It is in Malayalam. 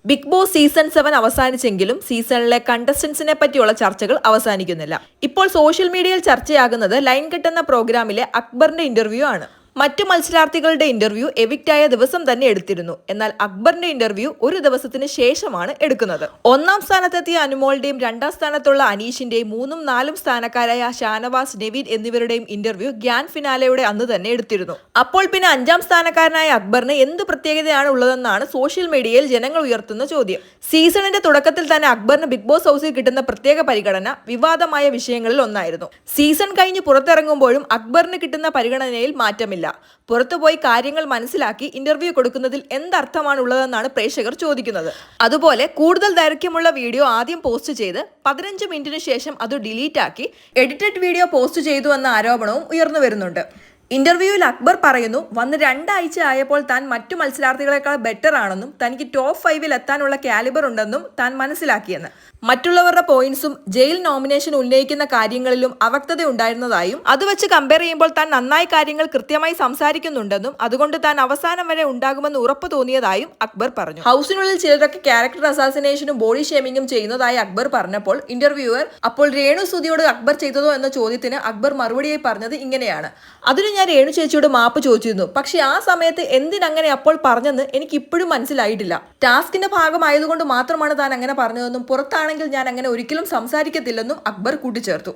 ബിഗ് ബോസ് സീസൺ 7 അവസാനിച്ചെങ്കിലും സീസണിലെ കണ്ടസ്റ്റൻസിനെ പറ്റിയുള്ള ചർച്ചകൾ അവസാനിക്കുന്നില്ല. ഇപ്പോൾ സോഷ്യൽ മീഡിയയിൽ ചർച്ചയാകുന്നത് ലൈൻ കട്ട് എന്ന പ്രോഗ്രാമിലെ അക്ബറിന്റെ ഇന്റർവ്യൂ ആണ്. മറ്റു മത്സരാർത്ഥികളുടെ ഇന്റർവ്യൂ എവിക്റ്റായ ദിവസം തന്നെ എടുത്തിരുന്നു. എന്നാൽ അക്ബറിന്റെ ഇന്റർവ്യൂ ഒരു ദിവസത്തിന് ശേഷമാണ് എടുക്കുന്നത്. ഒന്നാം സ്ഥാനത്തെത്തിയ അനുമോളുടെയും രണ്ടാം സ്ഥാനത്തുള്ള അനീഷിന്റെയും മൂന്നും നാലും സ്ഥാനക്കാരായ ഷാനവാസ്, നെവിൻ എന്നിവരുടെയും ഇന്റർവ്യൂ ഗ്രാൻഡ് ഫിനാലയുടെ അന്ന് തന്നെ എടുത്തിരുന്നു. അപ്പോൾ പിന്നെ അഞ്ചാം സ്ഥാനക്കാരനായ അക്ബറിന് എന്ത് പ്രത്യേകതയാണ് ഉള്ളതെന്നാണ് സോഷ്യൽ മീഡിയയിൽ ജനങ്ങൾ ഉയർത്തുന്ന ചോദ്യം. സീസണിന്റെ തുടക്കത്തിൽ തന്നെ അക്ബറിന് ബിഗ് ബോസ് ഹൗസിൽ കിട്ടുന്ന പ്രത്യേക പരിഗണന വിവാദമായ വിഷയങ്ങളിൽ ഒന്നായിരുന്നു. സീസൺ കഴിഞ്ഞ് പുറത്തിറങ്ങുമ്പോഴും അക്ബറിന് കിട്ടുന്ന പരിഗണനയിൽ മാറ്റമില്ല. പുറത്തുപോയി കാര്യങ്ങൾ മനസ്സിലാക്കി ഇന്റർവ്യൂ കൊടുക്കുന്നതിൽ എന്തർത്ഥമാണ് ഉള്ളതെന്നാണ് പ്രേക്ഷകർ ചോദിക്കുന്നത്. അതുപോലെ കൂടുതൽ ദൈർഘ്യമുള്ള വീഡിയോ ആദ്യം പോസ്റ്റ് ചെയ്ത് 15 മിനിറ്റിന് ശേഷം അത് ഡിലീറ്റ് ആക്കി എഡിറ്റഡ് വീഡിയോ പോസ്റ്റ് ചെയ്തു എന്ന ആരോപണവും ഉയർന്നു വരുന്നുണ്ട്. ഇന്റർവ്യൂവിൽ അക്ബർ പറയുന്നു, വന്ന് 2 ആഴ്ച ആയപ്പോൾ താൻ മറ്റു മത്സരാർത്ഥികളെക്കാൾ ബെറ്റർ ആണെന്നും തനിക്ക് ടോപ്പ് 5-ൽ എത്താനുള്ള കാലിബർ ഉണ്ടെന്നും താൻ മനസ്സിലാക്കിയെന്ന്. മറ്റുള്ളവരുടെ പോയിന്റ്സും ജയിൽ നോമിനേഷൻ ഉന്നയിക്കുന്ന കാര്യങ്ങളിലും അവ്യക്തത ഉണ്ടായിരുന്നതായും അത് വെച്ച് കമ്പയർ ചെയ്യുമ്പോൾ താൻ നന്നായി കാര്യങ്ങൾ കൃത്യമായി സംസാരിക്കുന്നുണ്ടെന്നും അതുകൊണ്ട് താൻ അവസാനം വരെ ഉണ്ടാകുമെന്ന് ഉറപ്പ് തോന്നിയതായും അക്ബർ പറഞ്ഞു. ഹൗസിനുള്ളിൽ ചിലരൊക്കെ ക്യാരക്ടർ അസാസിനേഷനും ബോഡി ഷേമിങ്ങും ചെയ്യുന്നതായി അക്ബർ പറഞ്ഞപ്പോൾ ഇന്റർവ്യൂവർ അപ്പോൾ രേണു സുധിയോട് അക്ബർ ചെയ്തതോ എന്ന ചോദ്യത്തിന് അക്ബർ മറുപടിയായി പറഞ്ഞത് ഇങ്ങനെയാണ്: അതിന് ഞാൻ രേണു ചേച്ചിയോട് മാപ്പ് ചോദിച്ചിരുന്നു, പക്ഷെ ആ സമയത്ത് എന്തിനങ്ങനെ അപ്പോൾ പറഞ്ഞെന്ന് എനിക്ക് ഇപ്പോഴും മനസ്സിലായിട്ടില്ല. ടാസ്കിന്റെ ഭാഗമായതുകൊണ്ട് മാത്രമാണ് താൻ അങ്ങനെ പറഞ്ഞതെന്നും പുറത്താണെങ്കിൽ ഞാൻ അങ്ങനെ ഒരിക്കലും സംസാരിക്കത്തില്ലെന്നും അക്ബർ കൂട്ടിച്ചേർത്തു.